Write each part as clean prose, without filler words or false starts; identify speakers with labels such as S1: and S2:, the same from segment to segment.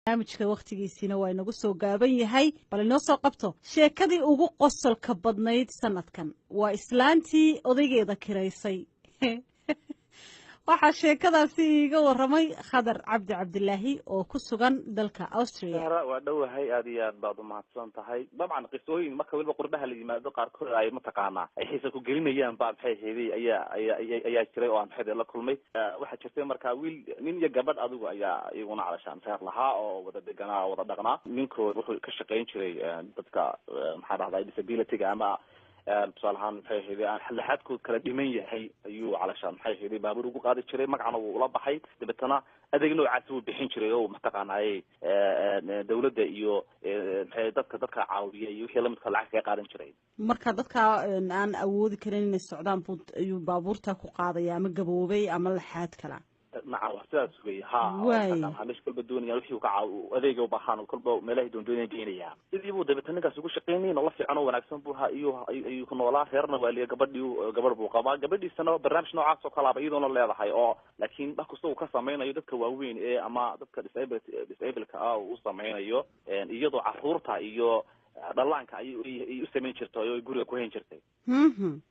S1: barnaamijka waqtigiisina waa inagu soo gaaban yahay bal inoo soo qabto sheekadii ugu qosolka badnayd sanadkan waa islaantii odaygeeda kiraysay waxaa sheekadaasi iiga waramay khadar cabdi cabdilaahi oo ku sugan dalka Austria
S2: waa dhawahay aad iyo aad baad u mahadsan tahay dabcan qisooyin marka waliba qurbaha la yimaado qaarkood ay mataqaanaa ay xiisa ku gelinayaan baa maxay heeday ayaa jiray oo aan maxay la kulmay waxa jirtay marka wiil nin iyo gabadh adigu ayaa iyaguna calashaan reer lahaa oo wada deganaa wada dhaqnaa ninkood wuxuu ka shaqayn jiray dadka maxaa dhahdaa disability-ga ama tusaalahaan maxay ahayd aan xalaxaadkood kala dhiman yahay ayuu calashaan maxay ahayd baabuur ugu qaadi jiray magacana wuu ula baxay dabeetana adeeg noocaas uu bixin jiray oo mataqaanaaye dawladda iyo maxay dadka caawiya iyo wixii lamidka lacag kaga qaadan jiray
S1: marka dadka aan awoodi karin inay socdaan ayuu baabuurta ku qaadaya ama gaboobay ama laxaad kala
S2: نعم وحساس فيه ها مش كل بدون يروح يوقع وأذيك وبحان وكل ملاهي دون يجينيها إذا يبغى ده بتنقص يقول شقيني نلا في عنو ونعكسن بوها يكون ولا خيرنا واللي قبل بوقما قبل السنة برنامج نوع عصو كلا بعيد ولا لا هاي لكن بحكي سو كسامين أيوة كواوين إيه أما ذكر disable كأو وسامين أيوة يجوا عفورتها أيوة dhallaanka ay u sameyn jirtay oo guriga ku heen jirtay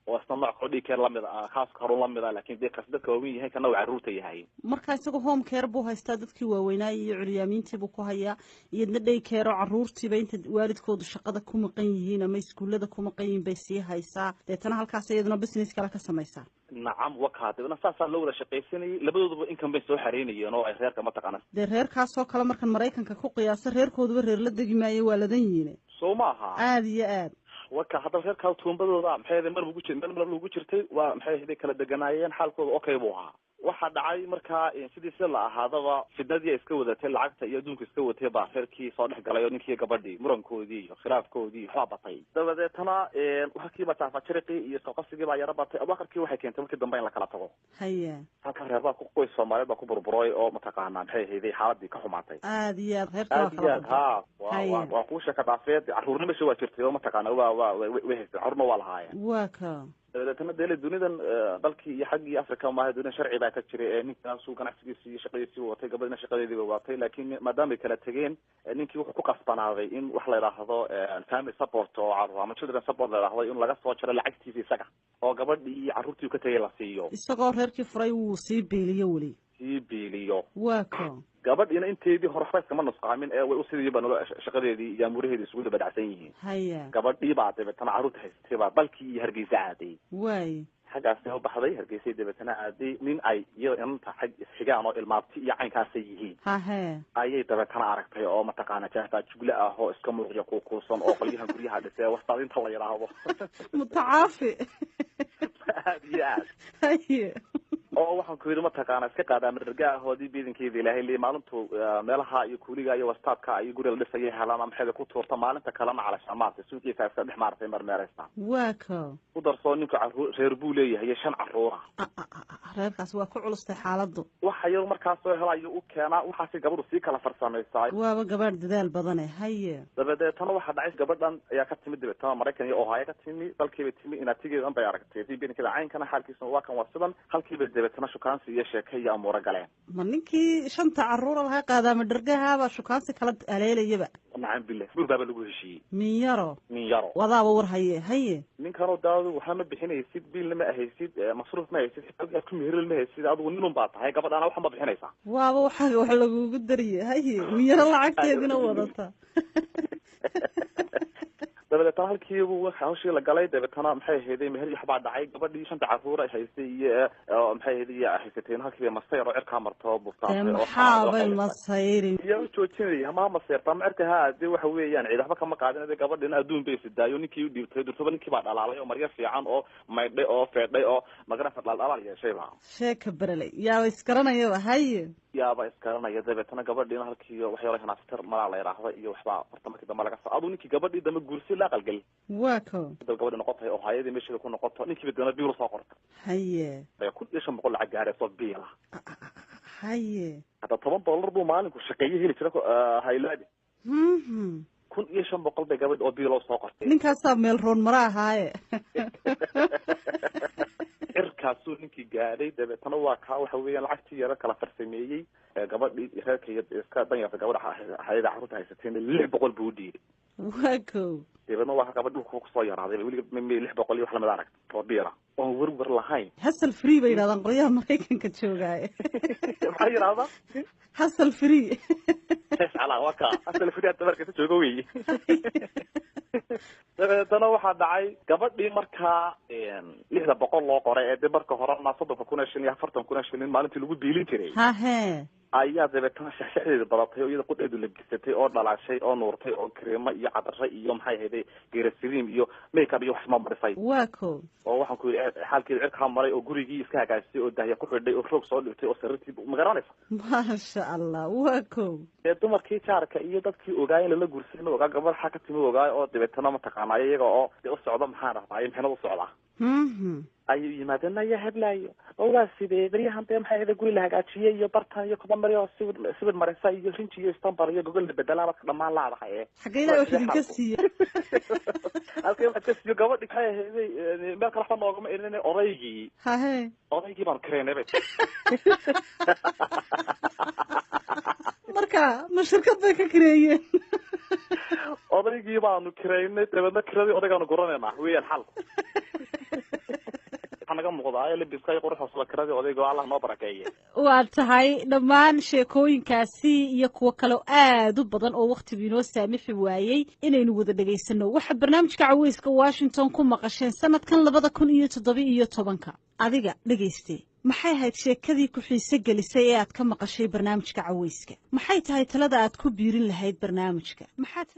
S2: oo sanad qodii kale lamid ah khaas karun lamid ah laakiin dadka waaweyn yahay kana waa caruurta yahay
S1: marka isagu home care buu haystaa dadkii waaweynaa iyo curyaamintii buu ku hayaa iyadna day care caruurtiiba inta waalidkoodu shaqada ku maqan yihiin ama iskuulada ku maqan yihiin bay sii haysaa deetana halkaas iyaduna business kale ka samaysaa
S2: نعم وكاتبنا ساسا لولا شقيسني لبدو إنكم بين سو حريني إنه غير كما تقنا
S1: ده غير كاسو كلا مركن مريكان كقياس غير كود غير لدقي ما والدين
S2: سو ماها
S1: عادي
S2: وكا هذا غير كاو توم بدو ضام حيد مر بوجي مر بوجي jirtay waa maxay hada kala deganaayeen xalkooda okay buu ahaa waxa dhacay marka sidii la ahaadaba fidadii iska wadatay lacagta iyo adduunka iska watay baa xirkii soo dhex galay ninkii gabadhii murankoodii iyo khilaafkoodii xabatay dabadeetana waxa kiiba taafajirqi iyo saqafsigii baa yara batay abaarkii waxay keentay markii dambe in la kala tago
S1: haya
S2: halka reerba ku qoys Soomaaliyeed ku burburay oo mataqaanaa maxay heeday xaaladii ka xumaatay
S1: aad iyo reerka kala
S2: waa ku shaka dhaafeed caruurnimo soo jirtay oo mataqaanaa waa caruurna waa lahaayeen
S1: waka
S2: dabeetana dunidan dalkii iyo xaggii Afrika ma ahayd sharci baa ka jiray ninkaas uu ganacsigiisa iyo shaqadiisa watay gabadhina shaqadeedii watay laakiin maadaama ay kala tageen ninkii wuxuu ku qasbanaaday in wax la yiraahdo family support oo ama children support la yiraahdo in laga soo jaro lacagtiisa isaga oo gabadhii iyo caruurtii ka tagay la siiyo
S1: isagoo reerkii furay uu sii beeliyo wali waka
S2: gabadhina inteedii horfayska kama nusqaamin ee way u sidii baan shaqadeedii iyo amuraheedii isugu dabacsan yihiin
S1: haya
S2: gabadhii baa dabeetana caruurta haystay baa balkii iyo hargeysa aaday
S1: way
S2: xagaas oo baxday hargeysay dabeetana aaday nin ay iyo inta xag isxigaan oo ilmaabti iyo caynkaas yihiin ayay dabeetana aragtay oo mataqaana jaanta jugle ah oo iska muuqyo ku kuusan oo qolyahan guryaha dhisay wastaadinta la yiraahdo
S1: mutaafi
S2: haya oo waxaan ku yiri mataqaana iska qaadaa margahoodii biidankeedii ilaahay li maalintu meelaha iyo kuuliga iyo wastaadka ay guriga la dhisay helaan ama xeeda ku tuurta maalinta kala macala shamaarta suuqiisa iska dhex maartay marmeeraysta
S1: waka
S2: u darso ninka reer buu leeyahay shan caruura
S1: reerkaas waa ku culustay xaaladdu
S2: waxa yar markaas soo helayo u keenaa waxa si gabadhu si kala farsameysay
S1: waa gabadh dadaal badan haye
S2: dabadeetana waxa dhacay gabadhan ayaa ka timid dabeetana Mareykan iyo Ohio ka timid dalkeeda timid in atigeedan bay aragtay biidankada caynkana xaalkiisa waa kan wasidan halkiiba dabeetana shukaansi iyo sheekay amura galeen
S1: ma ninkii shanta caruur laha qaadama dhargaha shukaansi kala aleelayaba
S2: nacam billah gurbaaba lagu heshiiyay
S1: min yaro wadaaba war haye
S2: ninkan oo daawadu waxa ma bixinaysid bil ma ahaysid masruuf ma ahaysid xagga ku meheril ma ahaysid adigu ninun baa tahay gabadhana waxa ma bixinaysaa
S1: waaba waxa lagu dariyay haye min yaro lacagteedina wadata
S2: dabeetana halkii uu hawshii la galay dabeetana maxay ahaydeen meher waxba dhacay gabadhii shanta caruur ay haystay iyo maxay ahaydeen haysateen halkii masayr oo cirka marto buuftaan
S1: oo maxaabay masayrin
S2: iyo joojinay ama masayr marka haadii waxa weeyaan ciidaba kama qaadin gabadhina adduun bay sidaayo ninkii u dhiibtay durtaba ninkii baa dhalaalay oo marya fiican oo maydhay oo feedhay oo magarafad dhalaal yeeshay baa
S1: sheeka baralay yaa iskaranaya haye
S2: yaaba iskaranaya dabeetana gabadhina halkii wax yar hanaastar mala la yiraahdo iyo waxba markii dambe laga soo adu ninkii gabadhii dambe guursi la qalgal
S1: waka
S2: gabadha noqotay oo hay'adii meesha ku noqoto ninkii badana biil soo qorta
S1: haye
S2: ay ku dhashan boqol lacag gaaray soo biila
S1: haye
S2: hada $10 buu maalinku shaqeeyay heli jira hay'ad 1500 bay gabadh oo biil soo qortay
S1: ninkaas meel roon mara ahaaye
S2: heerkaasuu ninkii gaadhay dabeetana waa kaa waxa weeyaan lacagtii yaro kala farsameeyey gabadhii reerka iyo iska danyarta gabadha hayada carruurta haysateen 600 buu dhiibay
S1: waa kow
S2: dabeetna waa gabadh dhulka kusoo yaraaday weliga 600 iyo wax lamid arag oo biira oon werwer lahayn
S1: hasal free bay yidhahdaan qolyaha maraykanka joogaaye
S2: maxaa yidhahdaa
S1: hasal free
S2: ala waa kaa hasal free hadda markaysa jooga weeye dabeetana waxaa dhacay gabadhii markaa 600 loo qoray ee de marka horena 30,000 shilin iyo 40,000 shilin maalintii lagu biilin jiray
S1: hahe
S2: ayaa dabeetana shaxshaxdeeda badatay oo iyada qudheedu labisatay oo dhalaashay oo nuurtay oo kareemo iyo cadare iyo maxay ahayday geerasiriim iyo makeup iyo wax isma marisay
S1: waa kow
S2: oo waxaan ku yidhi xaalkeeda cirkaa maray oo gurigii iska hagaajisay oo dahya ku xidhay oo roog soo dhigtay oo sariirtii ma garanaysa
S1: maasha allah waa kow
S2: ee dumarkii jaarka iyo dadkii ogaay in lala guursan ogaa gabadh xaa ka timi ogaay oo dabeetana mataqaanaa iyaga oo de u socda maxaan rabaa mixnad u socdaa ayuu yimaadeen ayaa hadlaayo oo waa sidee beryahan dee maxay ahayday guri la hagaajiyey iyo bartan iyo kobamari oo sibir marisa iyo rinji iyo istanbul iyo gogol la bedelaa marka dhammaan laadahay
S1: xagee ilaa wax idinka siiya
S2: halkee waxaad ka siiyo gabadhi maxay ahayday meel kale waxba noogama erin odaygii
S1: hahe
S2: odaygii baan kareynay
S1: marka ma shirkad bay ka kareeyeen
S2: odaygii baanu kareynay dabeedna kiradii odaygaanu guranaynaa weeyaan xalku naga muuqdaa labiska iyo quruxda kiradii odayga Allah noo barakeeye
S1: waa tahay dhammaan sheekooyinkaasi iyo kuwo kale aad u badan oo waqtigu inoo saamixi waayey inaynu wada dhageysano waxa barnaamijka caweyska Washington ku maqasheen sanadkan 2017 adiga dhageystay maxay ahayd sheekadii ku xiiso gelisay ee aad ka maqashay barnaamijka caweyska maxay tahay talada aad ku biirin lahayd barnaamijka maxaad